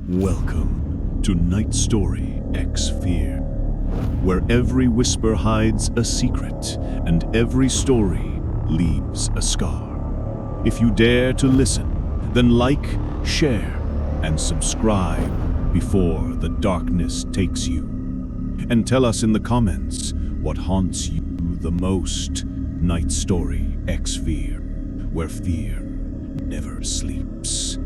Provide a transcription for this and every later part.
Welcome to NightStoryX Fear, where every whisper hides a secret and every story leaves a scar. If you dare to listen, then like, share, and subscribe before the darkness takes you. And tell us in the comments what haunts you the most. NightStoryX Fear, where fear never sleeps.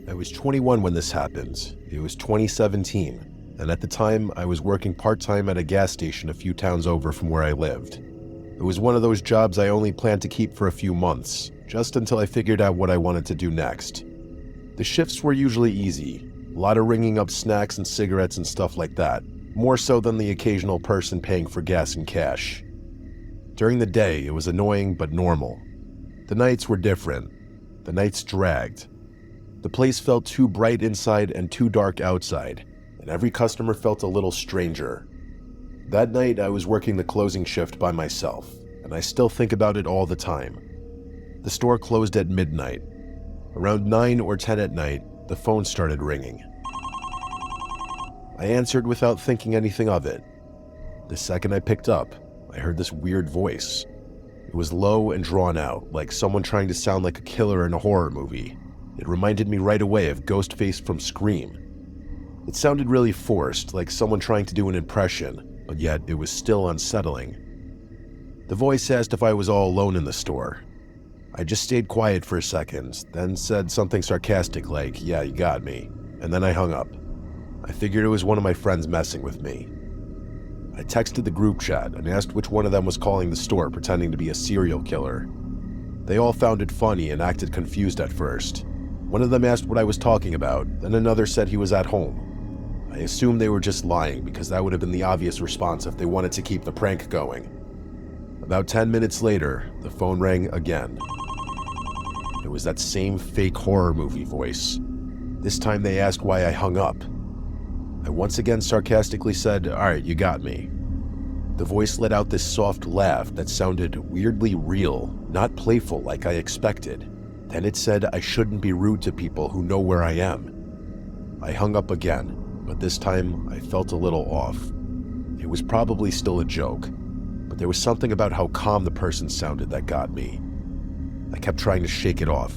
I was 21 when this happened. It was 2017, and at the time I was working part-time at a gas station a few towns over from where I lived. It was one of those jobs I only planned to keep for a few months, just until I figured out what I wanted to do next. The shifts were usually easy, a lot of ringing up snacks and cigarettes and stuff like that, more so than the occasional person paying for gas and cash. During the day, it was annoying but normal. The nights were different. The nights dragged. The place felt too bright inside and too dark outside, and every customer felt a little stranger. That night, I was working the closing shift by myself, and I still think about it all the time. The store closed at midnight. Around 9 or 10 at night, the phone started ringing. I answered without thinking anything of it. The second I picked up, I heard this weird voice. It was low and drawn out, like someone trying to sound like a killer in a horror movie. It reminded me right away of Ghostface from Scream. It sounded really forced, like someone trying to do an impression, but yet it was still unsettling. The voice asked if I was all alone in the store. I just stayed quiet for a second, then said something sarcastic like, "Yeah, you got me," and then I hung up. I figured it was one of my friends messing with me. I texted the group chat and asked which one of them was calling the store pretending to be a serial killer. They all found it funny and acted confused at first. One of them asked what I was talking about, then another said he was at home. I assumed they were just lying because that would have been the obvious response if they wanted to keep the prank going. About 10 minutes later, the phone rang again. It was that same fake horror movie voice. This time they asked why I hung up. I once again sarcastically said, "Alright, you got me." The voice let out this soft laugh that sounded weirdly real, not playful like I expected. Then it said I shouldn't be rude to people who know where I am. I hung up again, but this time I felt a little off. It was probably still a joke, but there was something about how calm the person sounded that got me. I kept trying to shake it off.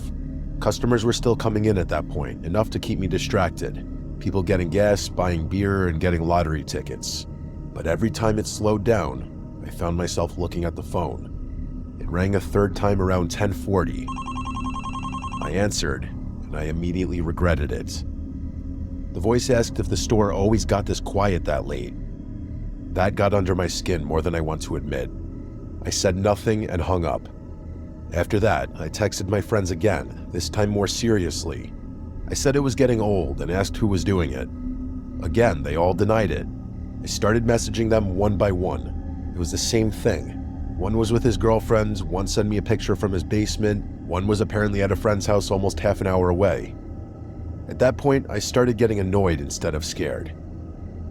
Customers were still coming in at that point, enough to keep me distracted. People getting gas, buying beer, and getting lottery tickets. But every time it slowed down, I found myself looking at the phone. It rang a third time around 10:40. I answered, and I immediately regretted it. The voice asked if the store always got this quiet that late. That got under my skin more than I want to admit. I said nothing and hung up. After that, I texted my friends again, this time more seriously. I said it was getting old and asked who was doing it. Again, they all denied it. I started messaging them one by one. It was the same thing. One was with his girlfriend, one sent me a picture from his basement, one was apparently at a friend's house almost half an hour away. At that point, I started getting annoyed instead of scared.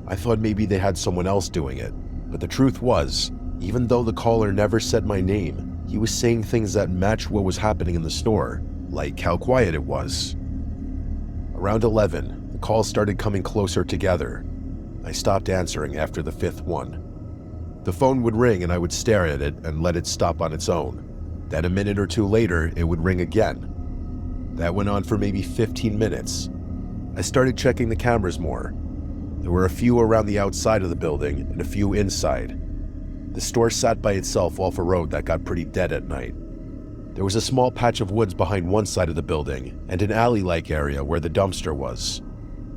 I thought maybe they had someone else doing it, but the truth was, even though the caller never said my name, he was saying things that matched what was happening in the store, like how quiet it was. Around 11, the calls started coming closer together. I stopped answering after the fifth one. The phone would ring and I would stare at it and let it stop on its own. Then a minute or two later, it would ring again. That went on for maybe 15 minutes. I started checking the cameras more. There were a few around the outside of the building and a few inside. The store sat by itself off a road that got pretty dead at night. There was a small patch of woods behind one side of the building and an alley-like area where the dumpster was.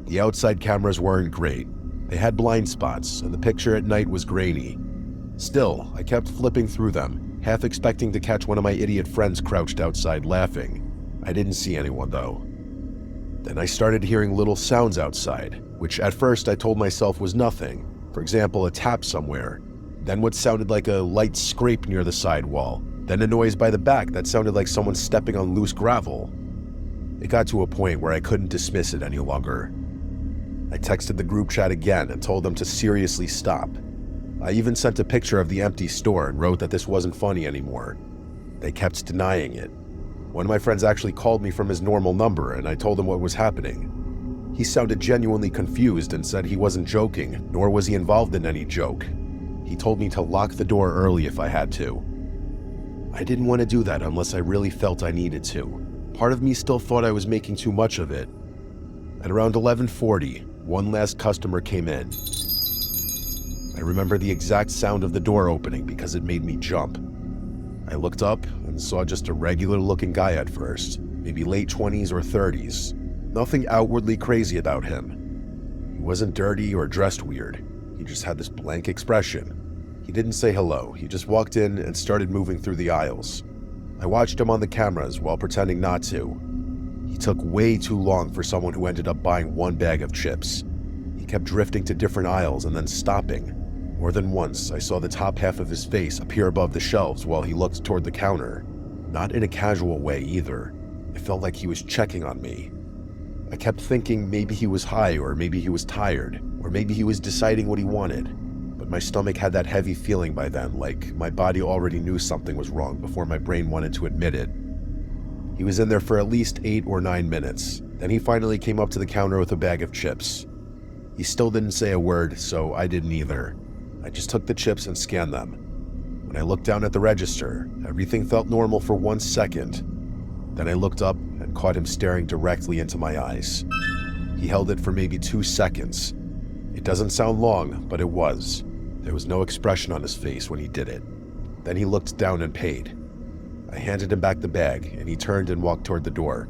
The outside cameras weren't great. They had blind spots, and the picture at night was grainy. Still, I kept flipping through them, half expecting to catch one of my idiot friends crouched outside laughing. I didn't see anyone, though. Then I started hearing little sounds outside, which at first I told myself was nothing. For example, a tap somewhere. Then what sounded like a light scrape near the side wall. Then a noise by the back that sounded like someone stepping on loose gravel. It got to a point where I couldn't dismiss it any longer. I texted the group chat again and told them to seriously stop. I even sent a picture of the empty store and wrote that this wasn't funny anymore. They kept denying it. One of my friends actually called me from his normal number and I told him what was happening. He sounded genuinely confused and said he wasn't joking, nor was he involved in any joke. He told me to lock the door early if I had to. I didn't want to do that unless I really felt I needed to. Part of me still thought I was making too much of it. At around 11:40, one last customer came in. I remember the exact sound of the door opening because it made me jump. I looked up and saw just a regular-looking guy at first, maybe late 20s or 30s. Nothing outwardly crazy about him. He wasn't dirty or dressed weird. He just had this blank expression. He didn't say hello, he just walked in and started moving through the aisles. I watched him on the cameras while pretending not to. He took way too long for someone who ended up buying one bag of chips. He kept drifting to different aisles and then stopping. More than once, I saw the top half of his face appear above the shelves while he looked toward the counter. Not in a casual way either. It felt like he was checking on me. I kept thinking maybe he was high, or maybe he was tired, or maybe he was deciding what he wanted. But my stomach had that heavy feeling by then, like my body already knew something was wrong before my brain wanted to admit it. He was in there for at least 8 or 9 minutes. Then he finally came up to the counter with a bag of chips. He still didn't say a word, so I didn't either. I just took the chips and scanned them. When I looked down at the register, everything felt normal for 1 second. Then I looked up and caught him staring directly into my eyes. He held it for maybe 2 seconds. It doesn't sound long, but it was. There was no expression on his face when he did it. Then he looked down and paid. I handed him back the bag, and he turned and walked toward the door.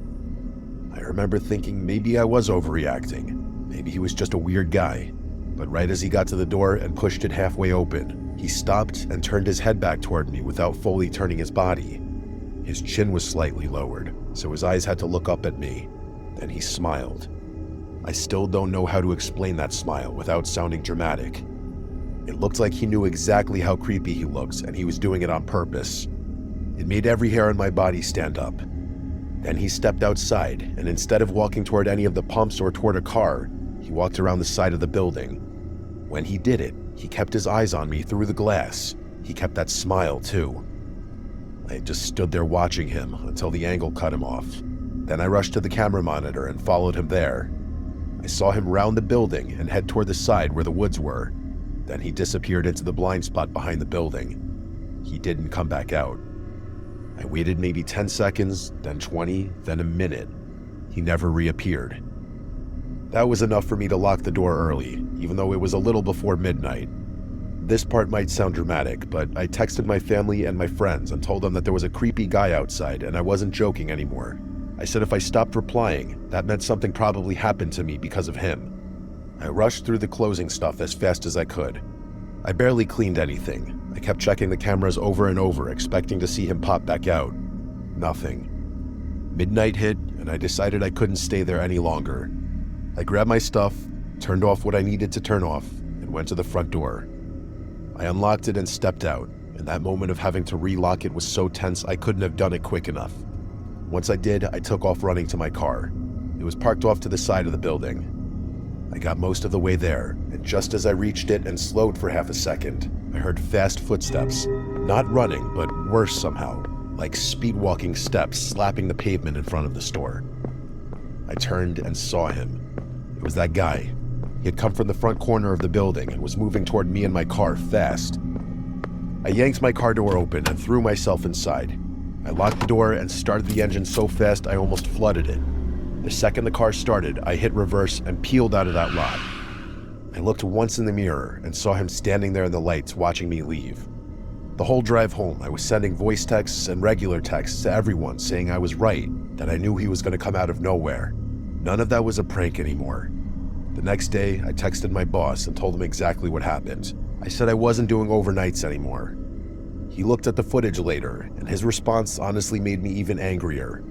I remember thinking maybe I was overreacting. Maybe he was just a weird guy. But right as he got to the door and pushed it halfway open, he stopped and turned his head back toward me without fully turning his body. His chin was slightly lowered, so his eyes had to look up at me. Then he smiled. I still don't know how to explain that smile without sounding dramatic. It looked like he knew exactly how creepy he looked, and he was doing it on purpose. It made every hair on my body stand up. Then he stepped outside, and instead of walking toward any of the pumps or toward a car, he walked around the side of the building. When he did it, he kept his eyes on me through the glass. He kept that smile, too. I just stood there watching him until the angle cut him off. Then I rushed to the camera monitor and followed him there. I saw him round the building and head toward the side where the woods were. Then he disappeared into the blind spot behind the building. He didn't come back out. I waited maybe 10 seconds, then 20, then a minute. He never reappeared. That was enough for me to lock the door early, even though it was a little before midnight. This part might sound dramatic, but I texted my family and my friends and told them that there was a creepy guy outside and I wasn't joking anymore. I said if I stopped replying, that meant something probably happened to me because of him. I rushed through the closing stuff as fast as I could. I barely cleaned anything. I kept checking the cameras over and over, expecting to see him pop back out. Nothing. Midnight hit, and I decided I couldn't stay there any longer. I grabbed my stuff, turned off what I needed to turn off, and went to the front door. I unlocked it and stepped out, and that moment of having to relock it was so tense I couldn't have done it quick enough. Once I did, I took off running to my car. It was parked off to the side of the building. I got most of the way there, and just as I reached it and slowed for half a second, I heard fast footsteps. Not running, but worse somehow, like speed-walking steps slapping the pavement in front of the store. I turned and saw him. It was that guy. He had come from the front corner of the building and was moving toward me and my car fast. I yanked my car door open and threw myself inside. I locked the door and started the engine so fast I almost flooded it. The second the car started, I hit reverse and peeled out of that lot. I looked once in the mirror and saw him standing there in the lights watching me leave. The whole drive home, I was sending voice texts and regular texts to everyone saying I was right, that I knew he was going to come out of nowhere. None of that was a prank anymore. The next day, I texted my boss and told him exactly what happened. I said I wasn't doing overnights anymore. He looked at the footage later, and his response honestly made me even angrier.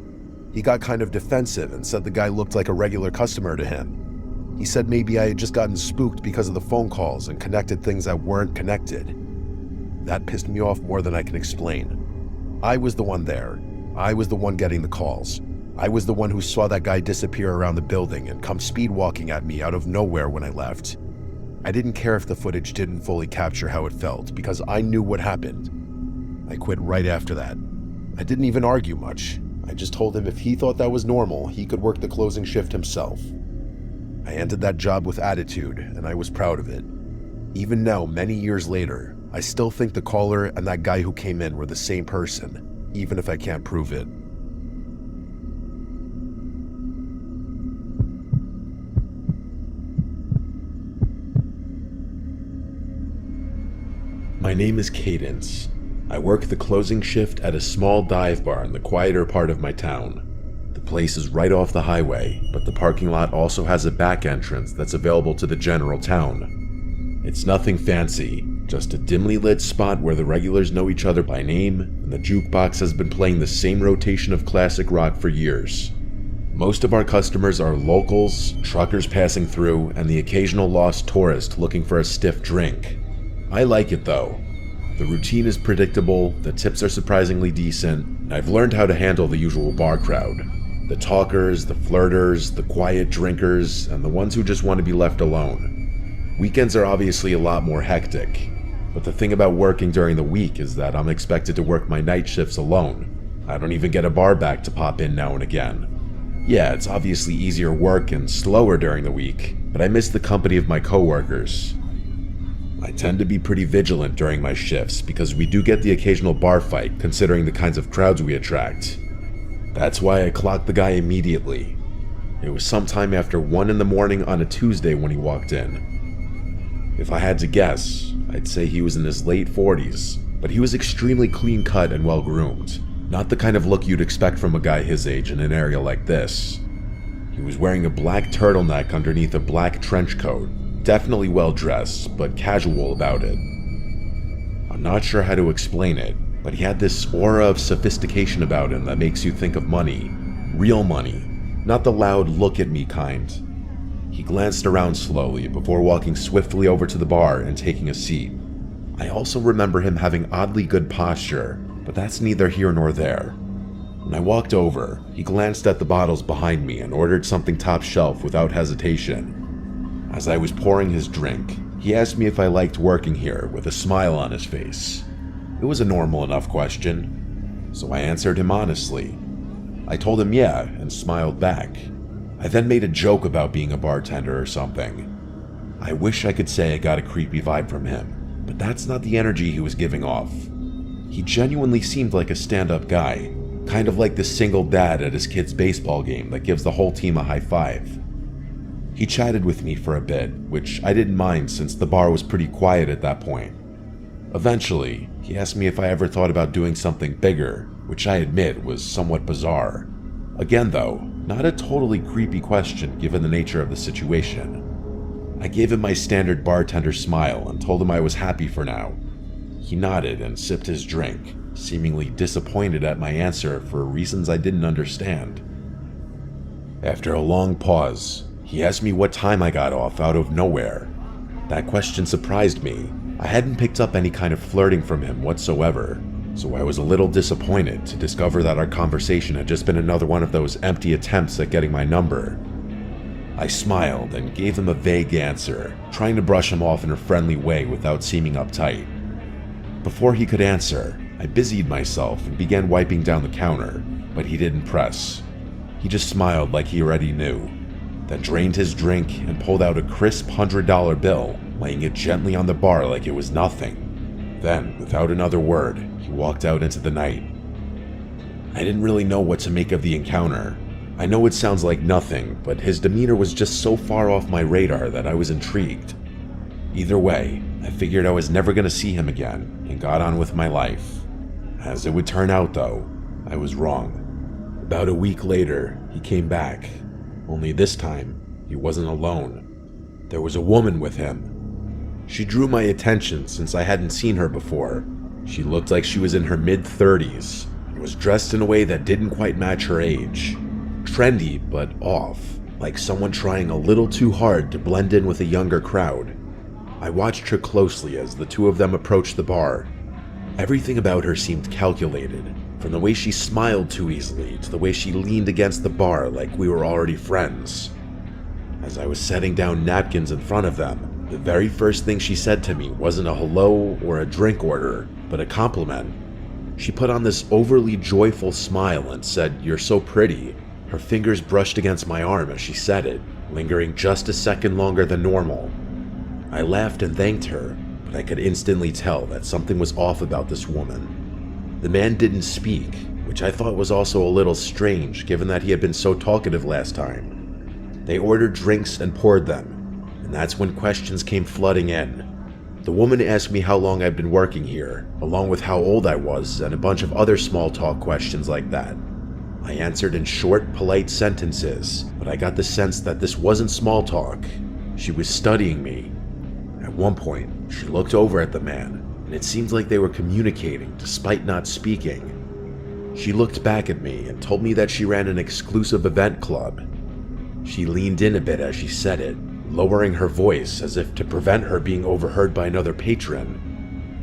He got kind of defensive and said the guy looked like a regular customer to him. He said maybe I had just gotten spooked because of the phone calls and connected things that weren't connected. That pissed me off more than I can explain. I was the one there. I was the one getting the calls. I was the one who saw that guy disappear around the building and come speed walking at me out of nowhere when I left. I didn't care if the footage didn't fully capture how it felt because I knew what happened. I quit right after that. I didn't even argue much. I just told him if he thought that was normal, he could work the closing shift himself. I ended that job with attitude, and I was proud of it. Even now, many years later, I still think the caller and that guy who came in were the same person, even if I can't prove it. My name is Cadence. I work the closing shift at a small dive bar in the quieter part of my town. The place is right off the highway, but the parking lot also has a back entrance that's available to the general town. It's nothing fancy, just a dimly lit spot where the regulars know each other by name, and the jukebox has been playing the same rotation of classic rock for years. Most of our customers are locals, truckers passing through, and the occasional lost tourist looking for a stiff drink. I like it though. The routine is predictable, the tips are surprisingly decent, and I've learned how to handle the usual bar crowd. The talkers, the flirters, the quiet drinkers, and the ones who just want to be left alone. Weekends are obviously a lot more hectic, but the thing about working during the week is that I'm expected to work my night shifts alone. I don't even get a bar back to pop in now and again. Yeah, it's obviously easier work and slower during the week, but I miss the company of my coworkers. I tend to be pretty vigilant during my shifts because we do get the occasional bar fight considering the kinds of crowds we attract. That's why I clocked the guy immediately. It was sometime after 1 in the morning on a Tuesday when he walked in. If I had to guess, I'd say he was in his late 40s, but he was extremely clean cut and well groomed. Not the kind of look you'd expect from a guy his age in an area like this. He was wearing a black turtleneck underneath a black trench coat. Definitely well dressed, but casual about it. I'm not sure how to explain it, but he had this aura of sophistication about him that makes you think of money. Real money, not the loud look at me kind. He glanced around slowly before walking swiftly over to the bar and taking a seat. I also remember him having oddly good posture, but that's neither here nor there. When I walked over, he glanced at the bottles behind me and ordered something top shelf without hesitation. As I was pouring his drink, he asked me if I liked working here with a smile on his face. It was a normal enough question, so I answered him honestly. I told him yeah and smiled back. I then made a joke about being a bartender or something. I wish I could say I got a creepy vibe from him, but that's not the energy he was giving off. He genuinely seemed like a stand-up guy, kind of like the single dad at his kid's baseball game that gives the whole team a high five. He chatted with me for a bit, which I didn't mind since the bar was pretty quiet at that point. Eventually, he asked me if I ever thought about doing something bigger, which I admit was somewhat bizarre. Again though, not a totally creepy question given the nature of the situation. I gave him my standard bartender smile and told him I was happy for now. He nodded and sipped his drink, seemingly disappointed at my answer for reasons I didn't understand. After a long pause, he asked me what time I got off out of nowhere. That question surprised me. I hadn't picked up any kind of flirting from him whatsoever, so I was a little disappointed to discover that our conversation had just been another one of those empty attempts at getting my number. I smiled and gave him a vague answer, trying to brush him off in a friendly way without seeming uptight. Before he could answer, I busied myself and began wiping down the counter, but he didn't press. He just smiled like he already knew, then drained his drink and pulled out a crisp $100 bill, laying it gently on the bar like it was nothing. Then, without another word, he walked out into the night. I didn't really know what to make of the encounter. I know it sounds like nothing, but his demeanor was just so far off my radar that I was intrigued. Either way, I figured I was never going to see him again and got on with my life. As it would turn out though, I was wrong. About a week later, he came back. Only this time, he wasn't alone. There was a woman with him. She drew my attention since I hadn't seen her before. She looked like she was in her mid-30s and was dressed in a way that didn't quite match her age. Trendy, but off, like someone trying a little too hard to blend in with a younger crowd. I watched her closely as the two of them approached the bar. Everything about her seemed calculated, From the way she smiled too easily to the way she leaned against the bar like we were already friends. As I was setting down napkins in front of them, the very first thing she said to me wasn't a hello or a drink order, but a compliment. She put on this overly joyful smile and said, "You're so pretty." Her fingers brushed against my arm as she said it, lingering just a second longer than normal. I laughed and thanked her, but I could instantly tell that something was off about this woman. The man didn't speak, which I thought was also a little strange given that he had been so talkative last time. They ordered drinks and poured them, and that's when questions came flooding in. The woman asked me how long I'd been working here, along with how old I was and a bunch of other small talk questions like that. I answered in short, polite sentences, but I got the sense that this wasn't small talk. She was studying me. At one point, she looked over at the man, and it seemed like they were communicating despite not speaking. She looked back at me and told me that she ran an exclusive event club. She leaned in a bit as she said it, lowering her voice as if to prevent her being overheard by another patron.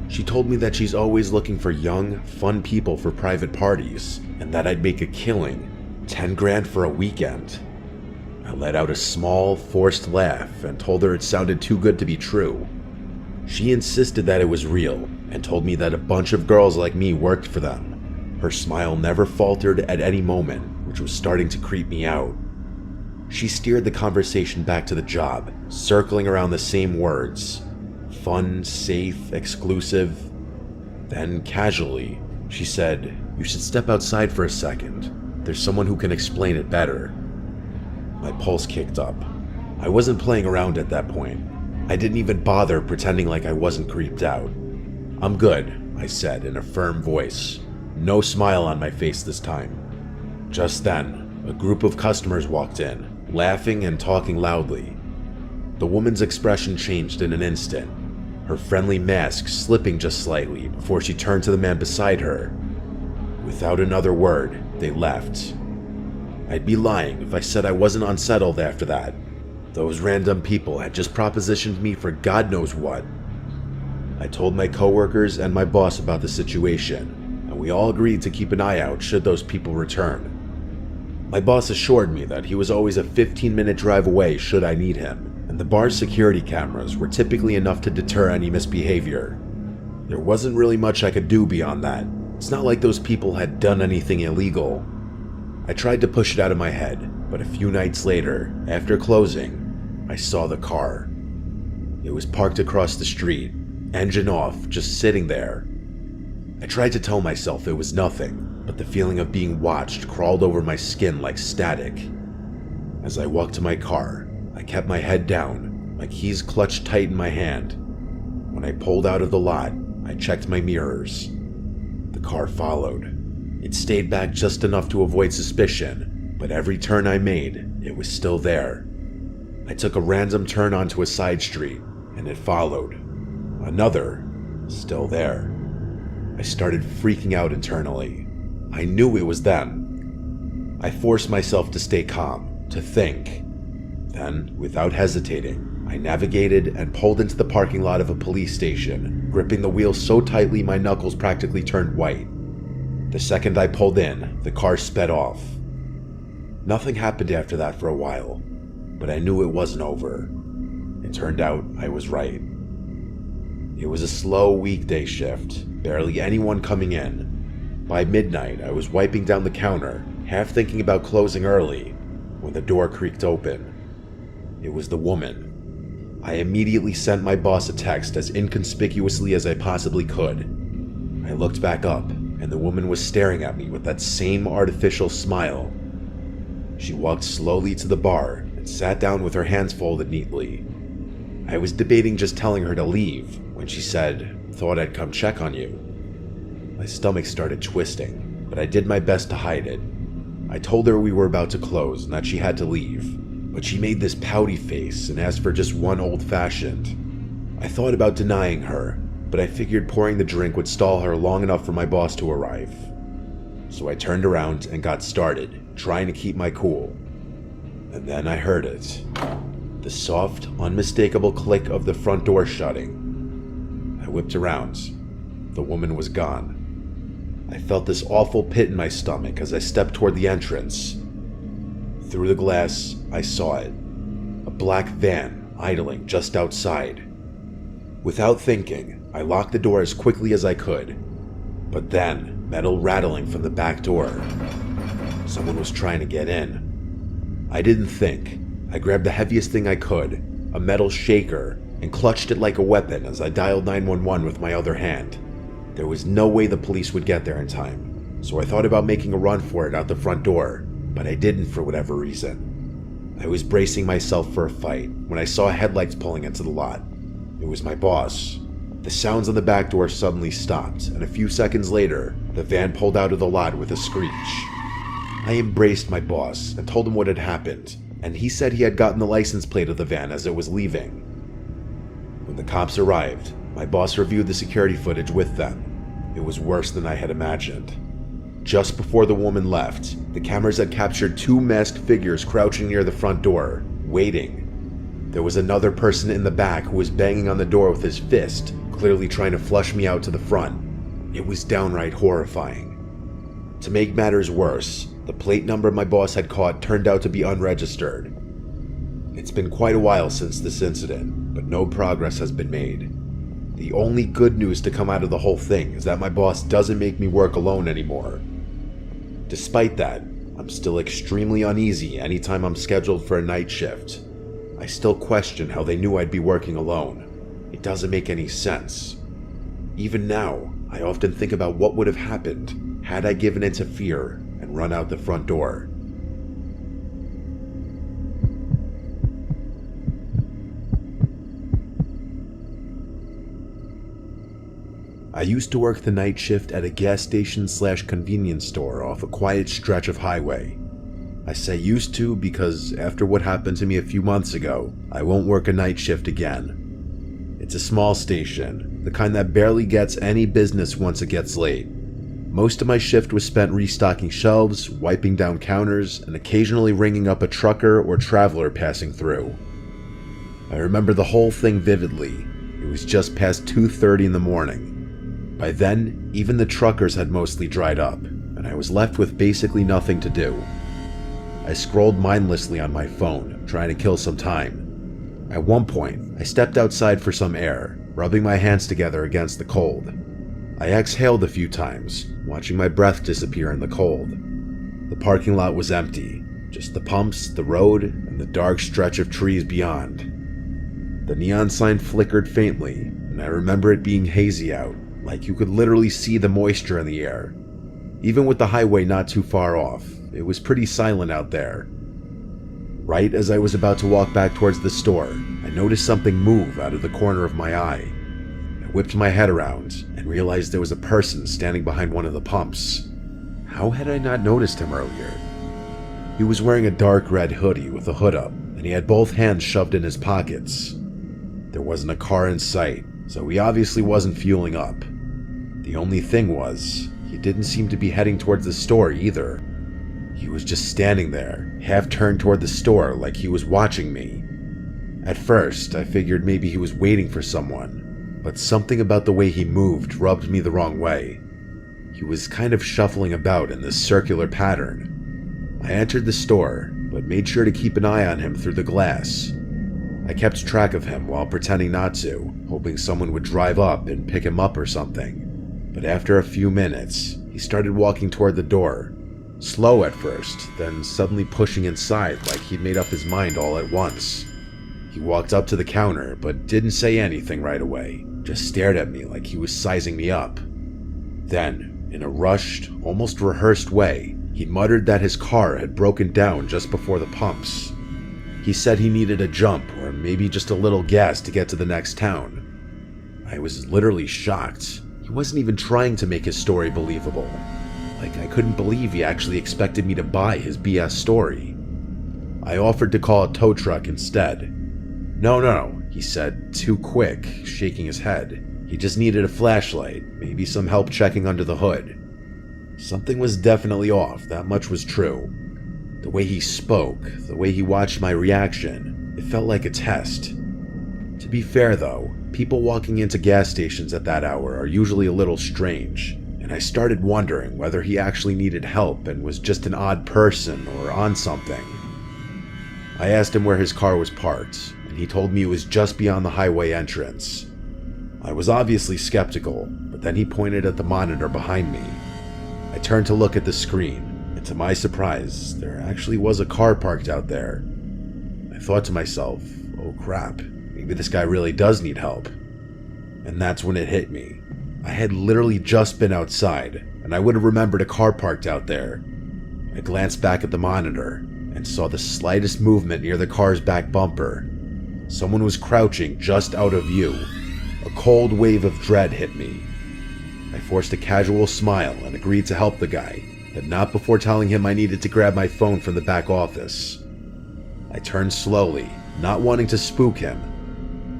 She told me that she's always looking for young, fun people for private parties, and that I'd make a killing, 10 grand for a weekend. I let out a small, forced laugh and told her it sounded too good to be true. She insisted that it was real and told me that a bunch of girls like me worked for them. Her smile never faltered at any moment, which was starting to creep me out. She steered the conversation back to the job, circling around the same words. Fun, safe, exclusive. Then, casually, she said, "You should step outside for a second. There's someone who can explain it better." My pulse kicked up. I wasn't playing around at that point. I didn't even bother pretending like I wasn't creeped out. "I'm good," I said in a firm voice. No smile on my face this time. Just then, a group of customers walked in, laughing and talking loudly. The woman's expression changed in an instant, her friendly mask slipping just slightly before she turned to the man beside her. Without another word, they left. I'd be lying if I said I wasn't unsettled after that. Those random people had just propositioned me for God knows what. I told my coworkers and my boss about the situation, and we all agreed to keep an eye out should those people return. My boss assured me that he was always a 15-minute drive away should I need him, and the bar's security cameras were typically enough to deter any misbehavior. There wasn't really much I could do beyond that. It's not like those people had done anything illegal. I tried to push it out of my head, but a few nights later, after closing, I saw the car. It was parked across the street, engine off, just sitting there. I tried to tell myself it was nothing, but the feeling of being watched crawled over my skin like static. As I walked to my car, I kept my head down, my keys clutched tight in my hand. When I pulled out of the lot, I checked my mirrors. The car followed. It stayed back just enough to avoid suspicion, but every turn I made, it was still there. I took a random turn onto a side street, and it followed. Another, still there. I started freaking out internally. I knew it was them. I forced myself to stay calm, to think. Then, without hesitating, I navigated and pulled into the parking lot of a police station, gripping the wheel so tightly my knuckles practically turned white. The second I pulled in, the car sped off. Nothing happened after that for a while, but I knew it wasn't over. It turned out I was right. It was a slow weekday shift, barely anyone coming in. By midnight, I was wiping down the counter, half thinking about closing early, when the door creaked open. It was the woman. I immediately sent my boss a text as inconspicuously as I possibly could. I looked back up, and the woman was staring at me with that same artificial smile. She walked slowly to the bar and sat down with her hands folded neatly. I was debating just telling her to leave when she said, "Thought I'd come check on you." My stomach started twisting, but I did my best to hide it. I told her we were about to close and that she had to leave, but she made this pouty face and asked for just one old-fashioned. I thought about denying her, but I figured pouring the drink would stall her long enough for my boss to arrive. So I turned around and got started, trying to keep my cool. And then I heard it. The soft, unmistakable click of the front door shutting. I whipped around. The woman was gone. I felt this awful pit in my stomach as I stepped toward the entrance. Through the glass, I saw it. A black van idling just outside. Without thinking, I locked the door as quickly as I could. But then, metal rattling from the back door. Someone was trying to get in. I didn't think. I grabbed the heaviest thing I could, a metal shaker, and clutched it like a weapon as I dialed 911 with my other hand. There was no way the police would get there in time, so I thought about making a run for it out the front door, but I didn't for whatever reason. I was bracing myself for a fight when I saw headlights pulling into the lot. It was my boss. The sounds on the back door suddenly stopped, and a few seconds later, the van pulled out of the lot with a screech. I embraced my boss and told him what had happened, and he said he had gotten the license plate of the van as it was leaving. When the cops arrived, my boss reviewed the security footage with them. It was worse than I had imagined. Just before the woman left, the cameras had captured two masked figures crouching near the front door, waiting. There was another person in the back who was banging on the door with his fist, clearly trying to flush me out to the front. It was downright horrifying. To make matters worse, the plate number my boss had caught turned out to be unregistered. It's been quite a while since this incident, but no progress has been made. The only good news to come out of the whole thing is that my boss doesn't make me work alone anymore. Despite that, I'm still extremely uneasy anytime I'm scheduled for a night shift. I still question how they knew I'd be working alone. It doesn't make any sense. Even now, I often think about what would have happened had I given in to fear and run out the front door. I used to work the night shift at a gas station / convenience store off a quiet stretch of highway. I say used to because after what happened to me a few months ago, I won't work a night shift again. It's a small station, the kind that barely gets any business once it gets late. Most of my shift was spent restocking shelves, wiping down counters, and occasionally ringing up a trucker or traveler passing through. I remember the whole thing vividly. It was just past 2:30 in the morning. By then, even the truckers had mostly dried up, and I was left with basically nothing to do. I scrolled mindlessly on my phone, trying to kill some time. At one point, I stepped outside for some air, rubbing my hands together against the cold. I exhaled a few times, watching my breath disappear in the cold. The parking lot was empty, just the pumps, the road, and the dark stretch of trees beyond. The neon sign flickered faintly, and I remember it being hazy out, like you could literally see the moisture in the air. Even with the highway not too far off, it was pretty silent out there. Right as I was about to walk back towards the store, I noticed something move out of the corner of my eye. I whipped my head around and realized there was a person standing behind one of the pumps. How had I not noticed him earlier? He was wearing a dark red hoodie with the hood up, and he had both hands shoved in his pockets. There wasn't a car in sight, so he obviously wasn't fueling up. The only thing was, he didn't seem to be heading towards the store either. He was just standing there, half turned toward the store like he was watching me. At first, I figured maybe he was waiting for someone, but something about the way he moved rubbed me the wrong way. He was kind of shuffling about in this circular pattern. I entered the store, but made sure to keep an eye on him through the glass. I kept track of him while pretending not to, hoping someone would drive up and pick him up or something. But after a few minutes, he started walking toward the door. Slow at first, then suddenly pushing inside like he'd made up his mind all at once. He walked up to the counter, but didn't say anything right away, just stared at me like he was sizing me up. Then, in a rushed, almost rehearsed way, he muttered that his car had broken down just before the pumps. He said he needed a jump or maybe just a little gas to get to the next town. I was literally shocked. He wasn't even trying to make his story believable. Like, I couldn't believe he actually expected me to buy his BS story. I offered to call a tow truck instead. No, he said, too quick, shaking his head. He just needed a flashlight, maybe some help checking under the hood. Something was definitely off, that much was true. The way he spoke, the way he watched my reaction, it felt like a test. To be fair though, people walking into gas stations at that hour are usually a little strange, and I started wondering whether he actually needed help and was just an odd person or on something. I asked him where his car was parked, and he told me it was just beyond the highway entrance. I was obviously skeptical, but then he pointed at the monitor behind me. I turned to look at the screen, and to my surprise, there actually was a car parked out there. I thought to myself, oh crap, maybe this guy really does need help. And that's when it hit me. I had literally just been outside, and I would have remembered a car parked out there. I glanced back at the monitor and saw the slightest movement near the car's back bumper. Someone was crouching just out of view. A cold wave of dread hit me. I forced a casual smile and agreed to help the guy, but not before telling him I needed to grab my phone from the back office. I turned slowly, not wanting to spook him,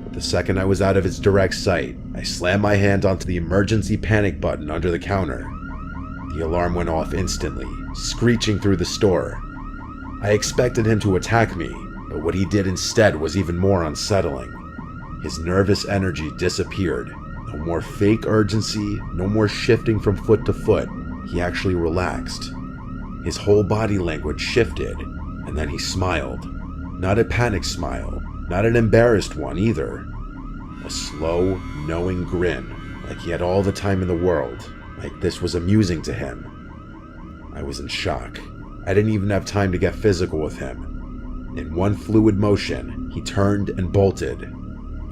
but the second I was out of his direct sight, I slammed my hand onto the emergency panic button under the counter. The alarm went off instantly, screeching through the store. I expected him to attack me, but what he did instead was even more unsettling. His nervous energy disappeared. No more fake urgency, no more shifting from foot to foot. He actually relaxed. His whole body language shifted, and then he smiled. Not a panic smile, not an embarrassed one either. A slow, knowing grin, like he had all the time in the world, like this was amusing to him. I was in shock. I didn't even have time to get physical with him. In one fluid motion, he turned and bolted.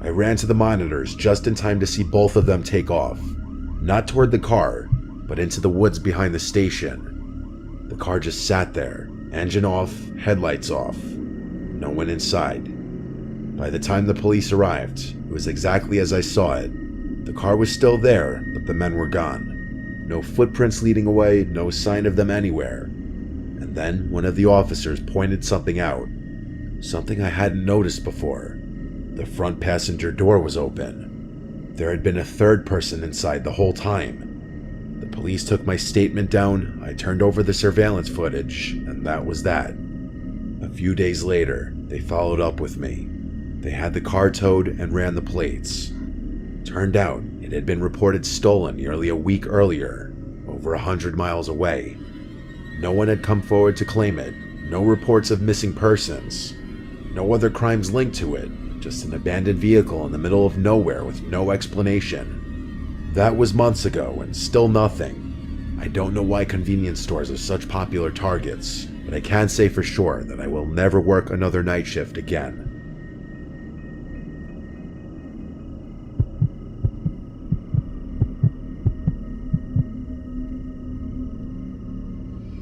I ran to the monitors just in time to see both of them take off. Not toward the car, but into the woods behind the station. The car just sat there, engine off, headlights off. No one inside. By the time the police arrived, it was exactly as I saw it. The car was still there, but the men were gone. No footprints leading away, no sign of them anywhere. And then one of the officers pointed something out. Something I hadn't noticed before. The front passenger door was open. There had been a third person inside the whole time. The police took my statement down, I turned over the surveillance footage, and that was that. A few days later, they followed up with me. They had the car towed and ran the plates. Turned out, it had been reported stolen nearly a week earlier, over 100 miles away. No one had come forward to claim it, no reports of missing persons, no other crimes linked to it. Just an abandoned vehicle in the middle of nowhere with no explanation. That was months ago and still nothing. I don't know why convenience stores are such popular targets, but I can say for sure that I will never work another night shift again.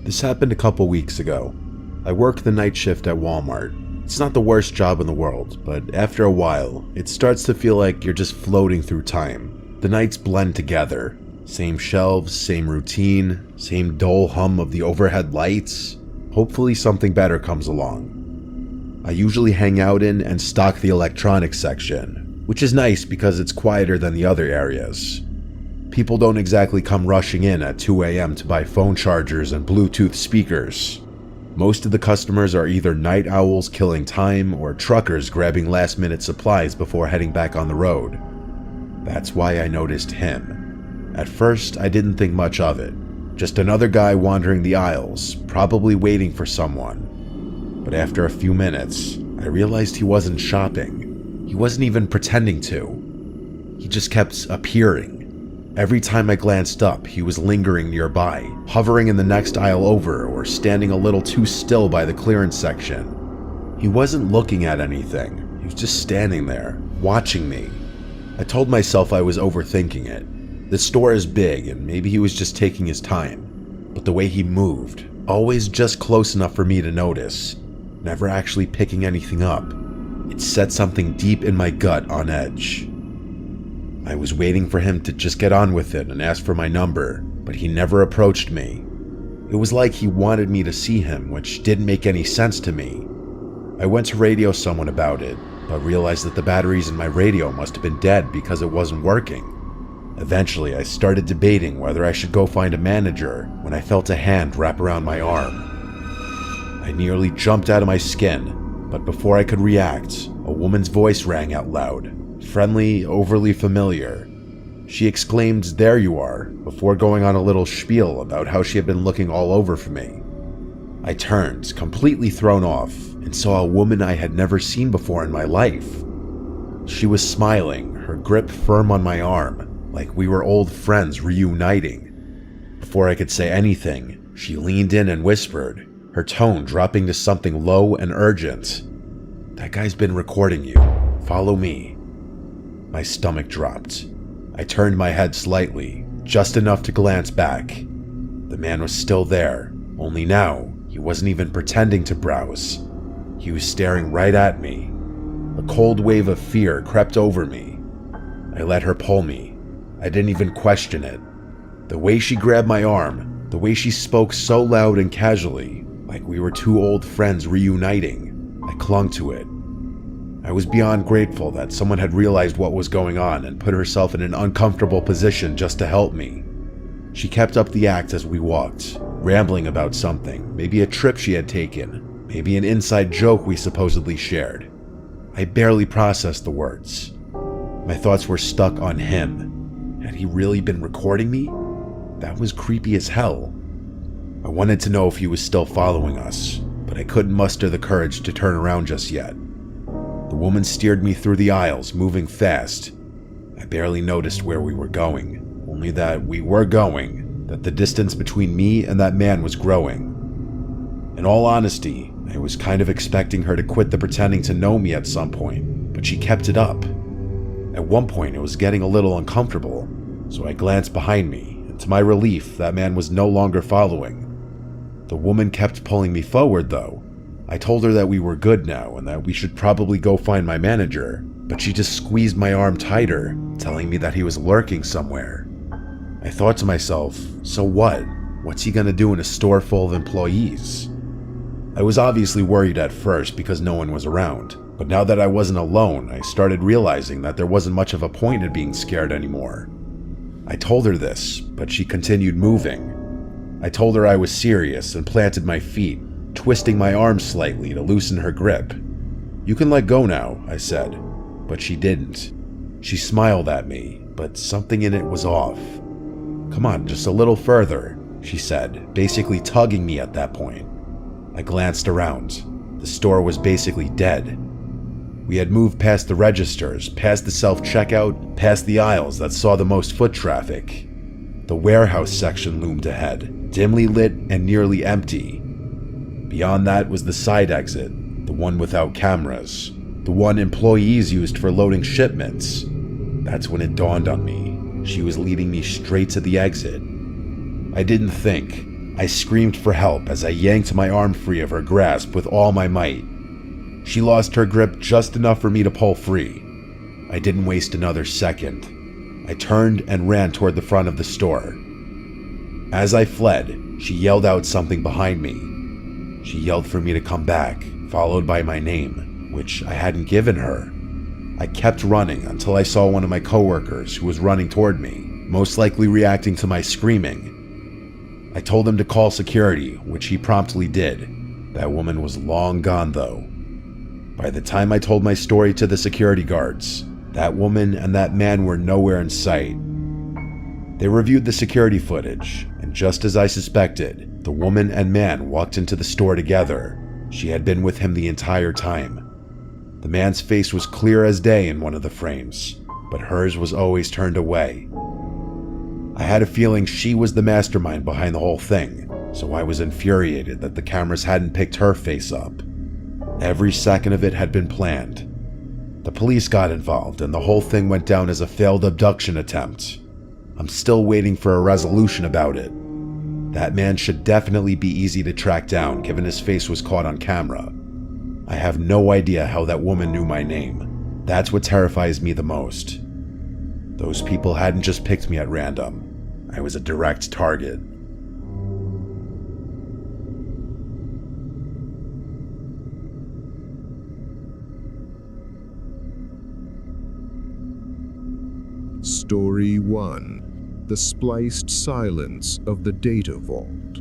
This happened a couple weeks ago. I worked the night shift at Walmart. It's not the worst job in the world, but after a while, it starts to feel like you're just floating through time. The nights blend together. Same shelves, same routine, same dull hum of the overhead lights. Hopefully something better comes along. I usually hang out in and stock the electronics section, which is nice because it's quieter than the other areas. People don't exactly come rushing in at 2 a.m. to buy phone chargers and Bluetooth speakers. Most of the customers are either night owls killing time or truckers grabbing last-minute supplies before heading back on the road. That's why I noticed him. At first, I didn't think much of it. Just another guy wandering the aisles, probably waiting for someone. But after a few minutes, I realized he wasn't shopping. He wasn't even pretending to. He just kept appearing. Every time I glanced up, he was lingering nearby, hovering in the next aisle over or standing a little too still by the clearance section. He wasn't looking at anything. He was just standing there, watching me. I told myself I was overthinking it. The store is big and maybe he was just taking his time. But the way he moved, always just close enough for me to notice, never actually picking anything up, it set something deep in my gut on edge. I was waiting for him to just get on with it and ask for my number, but he never approached me. It was like he wanted me to see him, which didn't make any sense to me. I went to radio someone about it, but realized that the batteries in my radio must have been dead because it wasn't working. Eventually, I started debating whether I should go find a manager when I felt a hand wrap around my arm. I nearly jumped out of my skin, but before I could react, a woman's voice rang out loud. Friendly, overly familiar. She exclaimed, "There you are," before going on a little spiel about how she had been looking all over for me. I turned, completely thrown off, and saw a woman I had never seen before in my life. She was smiling, her grip firm on my arm, like we were old friends reuniting. Before I could say anything, she leaned in and whispered, her tone dropping to something low and urgent. "That guy's been recording you. Follow me." My stomach dropped. I turned my head slightly, just enough to glance back. The man was still there, only now, he wasn't even pretending to browse. He was staring right at me. A cold wave of fear crept over me. I let her pull me. I didn't even question it. The way she grabbed my arm, the way she spoke so loud and casually, like we were two old friends reuniting, I clung to it. I was beyond grateful that someone had realized what was going on and put herself in an uncomfortable position just to help me. She kept up the act as we walked, rambling about something, maybe a trip she had taken, maybe an inside joke we supposedly shared. I barely processed the words. My thoughts were stuck on him. Had he really been recording me? That was creepy as hell. I wanted to know if he was still following us, but I couldn't muster the courage to turn around just yet. The woman steered me through the aisles, moving fast. I barely noticed where we were going, only that we were going, that the distance between me and that man was growing. In all honesty, I was kind of expecting her to quit the pretending to know me at some point, but she kept it up. At one point, it was getting a little uncomfortable, so I glanced behind me, and to my relief, that man was no longer following. The woman kept pulling me forward, though. I told her that we were good now and that we should probably go find my manager, but she just squeezed my arm tighter, telling me that he was lurking somewhere. I thought to myself, so what? What's he gonna do in a store full of employees? I was obviously worried at first because no one was around, but now that I wasn't alone, I started realizing that there wasn't much of a point in being scared anymore. I told her this, but she continued moving. I told her I was serious and planted my feet, twisting my arm slightly to loosen her grip. "You can let go now," I said, but she didn't. She smiled at me, but something in it was off. "Come on, just a little further," she said, basically tugging me at that point. I glanced around. The store was basically dead. We had moved past the registers, past the self-checkout, past the aisles that saw the most foot traffic. The warehouse section loomed ahead, dimly lit and nearly empty. Beyond that was the side exit, the one without cameras, the one employees used for loading shipments. That's when it dawned on me. She was leading me straight to the exit. I didn't think. I screamed for help as I yanked my arm free of her grasp with all my might. She lost her grip just enough for me to pull free. I didn't waste another second. I turned and ran toward the front of the store. As I fled, she yelled out something behind me. She yelled for me to come back, followed by my name, which I hadn't given her. I kept running until I saw one of my coworkers who was running toward me, most likely reacting to my screaming. I told him to call security, which he promptly did. That woman was long gone, though. By the time I told my story to the security guards, that woman and that man were nowhere in sight. They reviewed the security footage, and just as I suspected, the woman and man walked into the store together. She had been with him the entire time. The man's face was clear as day in one of the frames, but hers was always turned away. I had a feeling she was the mastermind behind the whole thing, so I was infuriated that the cameras hadn't picked her face up. Every second of it had been planned. The police got involved, and the whole thing went down as a failed abduction attempt. I'm still waiting for a resolution about it. That man should definitely be easy to track down, given his face was caught on camera. I have no idea how that woman knew my name. That's what terrifies me the most. Those people hadn't just picked me at random. I was a direct target. Story 1. The Spliced Silence of the Data Vault.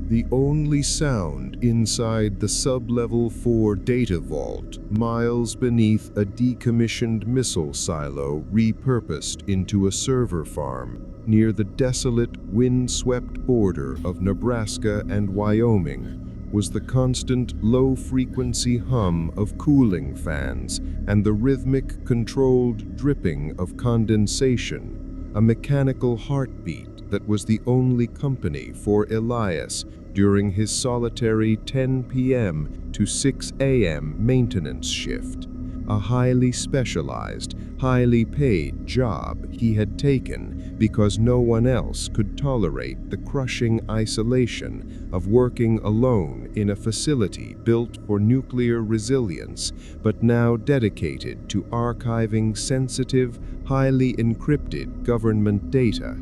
The only sound inside the sub-level 4 data vault, miles beneath a decommissioned missile silo repurposed into a server farm near the desolate, wind-swept border of Nebraska and Wyoming, was the constant low-frequency hum of cooling fans and the rhythmic, controlled dripping of condensation, a mechanical heartbeat that was the only company for Elias during his solitary 10 p.m. to 6 a.m. maintenance shift, a highly specialized, highly paid job he had taken because no one else could tolerate the crushing isolation of working alone in a facility built for nuclear resilience, but now dedicated to archiving sensitive, highly encrypted government data,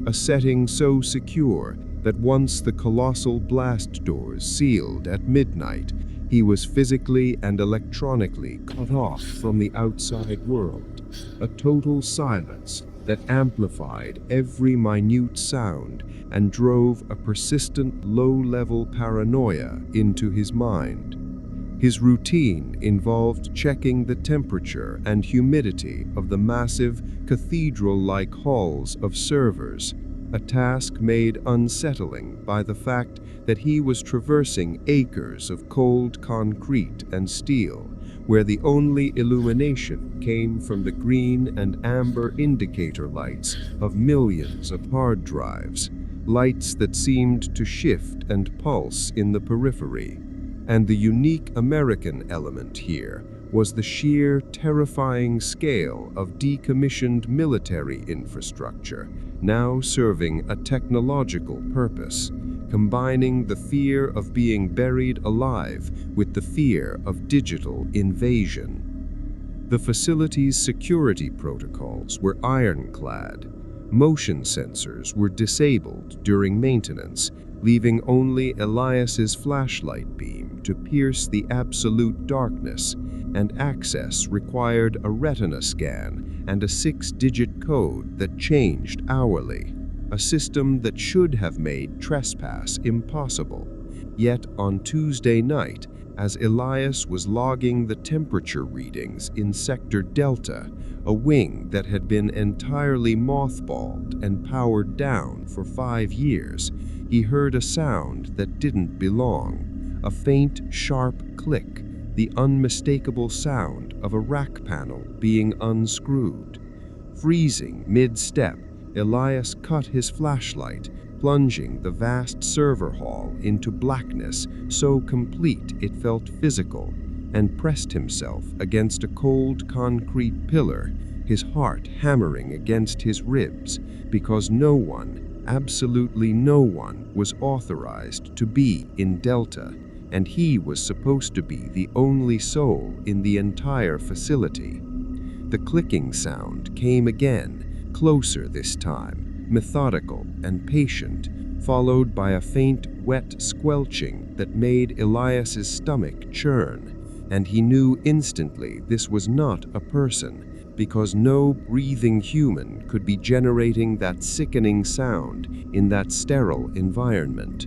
a setting so secure that once the colossal blast doors sealed at midnight, he was physically and electronically cut off from the outside world, a total silence that amplified every minute sound and drove a persistent low-level paranoia into his mind. His routine involved checking the temperature and humidity of the massive, cathedral-like halls of servers, a task made unsettling by the fact that he was traversing acres of cold concrete and steel, where the only illumination came from the green and amber indicator lights of millions of hard drives, lights that seemed to shift and pulse in the periphery. And the unique American element here was the sheer, terrifying scale of decommissioned military infrastructure, now serving a technological purpose, combining the fear of being buried alive with the fear of digital invasion. The facility's security protocols were ironclad. Motion sensors were disabled during maintenance, leaving only Elias's flashlight beam to pierce the absolute darkness, and access required a retina scan and a 6-digit code that changed hourly, a system that should have made trespass impossible. Yet on Tuesday night, as Elias was logging the temperature readings in Sector Delta, a wing that had been entirely mothballed and powered down for 5 years, he heard a sound that didn't belong, a faint, sharp click, the unmistakable sound of a rack panel being unscrewed. Freezing mid-step, Elias cut his flashlight, plunging the vast server hall into blackness so complete it felt physical, and pressed himself against a cold concrete pillar, his heart hammering against his ribs, because no one, absolutely no one, was authorized to be in Delta, and he was supposed to be the only soul in the entire facility. The clicking sound came again, closer this time, methodical and patient, followed by a faint, wet squelching that made Elias's stomach churn, and he knew instantly this was not a person, because no breathing human could be generating that sickening sound in that sterile environment.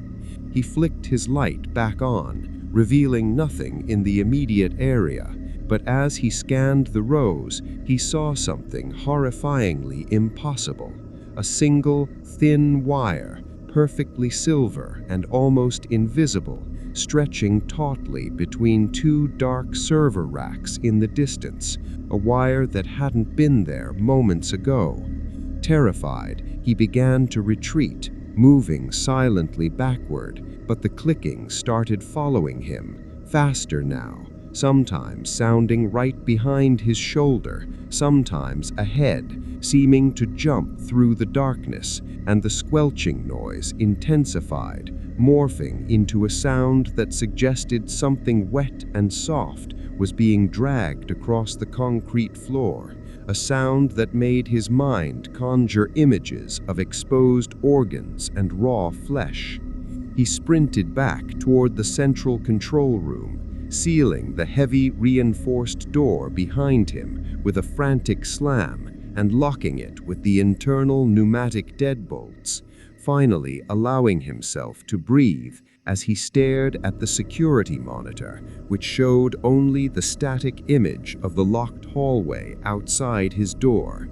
He flicked his light back on, revealing nothing in the immediate area, but as he scanned the rows, he saw something horrifyingly impossible. A single, thin wire, perfectly silver and almost invisible, stretching tautly between 2 dark server racks in the distance, a wire that hadn't been there moments ago. Terrified, he began to retreat, moving silently backward, but the clicking started following him, faster now, sometimes sounding right behind his shoulder, sometimes ahead, seeming to jump through the darkness, and the squelching noise intensified, morphing into a sound that suggested something wet and soft was being dragged across the concrete floor, a sound that made his mind conjure images of exposed organs and raw flesh. He sprinted back toward the central control room, sealing the heavy, reinforced door behind him with a frantic slam and locking it with the internal pneumatic deadbolts. finally allowing himself to breathe as he stared at the security monitor, which showed only the static image of the locked hallway outside his door.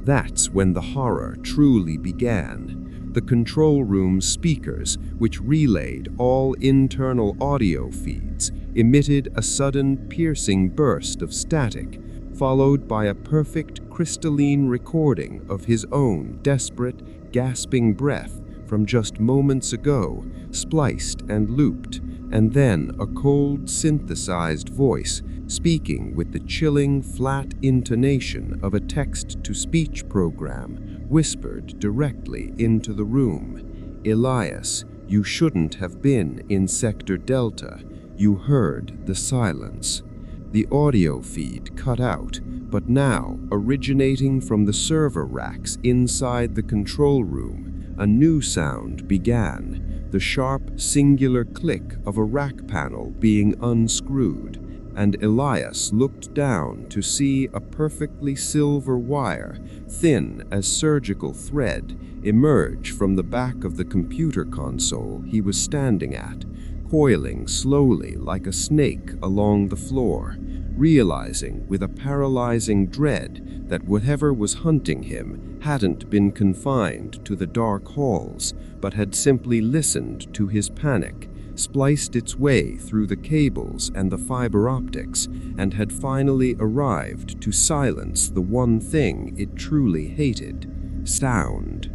That's when the horror truly began. The control room speakers, which relayed all internal audio feeds, emitted a sudden piercing burst of static, followed by a perfect crystalline recording of his own desperate, gasping breath from just moments ago, spliced and looped, and then a cold, synthesized voice speaking with the chilling, flat intonation of a text-to-speech program, whispered directly into the room. "Elias, you shouldn't have been in Sector Delta. You heard the silence." The audio feed cut out, but now, originating from the server racks inside the control room, a new sound began, the sharp, singular click of a rack panel being unscrewed, and Elias looked down to see a perfectly silver wire, thin as surgical thread, emerge from the back of the computer console he was standing at, coiling slowly like a snake along the floor, realizing with a paralyzing dread that whatever was hunting him hadn't been confined to the dark halls, but had simply listened to his panic, spliced its way through the cables and the fiber optics, and had finally arrived to silence the one thing it truly hated: sound.